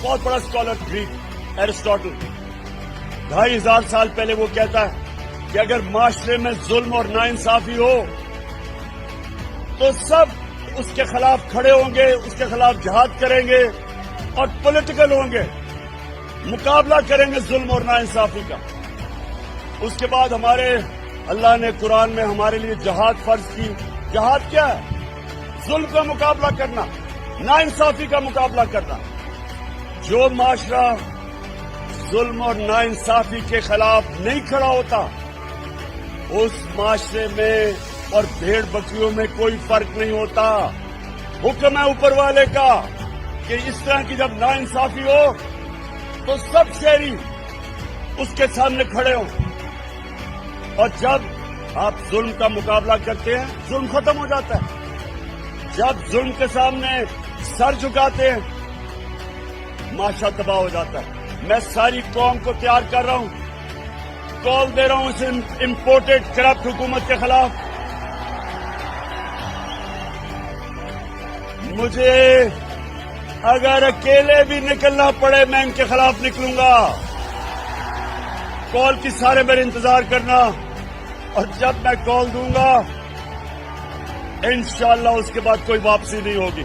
بہت بڑا scholar Greek Aristotle 2500 سال پہلے وہ کہتا ہے کہ اگر معاشرے میں ظلم اور ناانصافی ہو تو سب اس کے خلاف کھڑے ہوں گے، اس کے خلاف جہاد کریں گے اور پولیٹیکل ہوں گے، مقابلہ کریں گے ظلم اور ناانصافی کا۔ اس کے بعد ہمارے اللہ نے قرآن میں ہمارے لیے جہاد فرض کی۔ جہاد کیا ہے؟ ظلم کا مقابلہ کرنا، ناانصافی کا مقابلہ کرنا۔ جو معاشرہ ظلم اور ناانصافی کے خلاف نہیں کھڑا ہوتا اس معاشرے میں اور بھیڑ بکریوں میں کوئی فرق نہیں ہوتا۔ حکم ہے اوپر والے کا کہ اس طرح کی جب ناانصافی ہو تو سب شہری اس کے سامنے کھڑے ہوں، اور جب آپ ظلم کا مقابلہ کرتے ہیں ظلم ختم ہو جاتا ہے۔ جب ظلم کے سامنے سر جھکاتے ہیں معاشرہ تباہ ہو جاتا ہے۔ میں ساری قوم کو تیار کر رہا ہوں، کال دے رہا ہوں اس امپورٹڈ کرپٹ حکومت کے خلاف۔ مجھے اگر اکیلے بھی نکلنا پڑے میں ان کے خلاف نکلوں گا۔ کال کی سارے میرے انتظار کرنا، اور جب میں کال دوں گا انشاءاللہ اس کے بعد کوئی واپسی نہیں ہوگی۔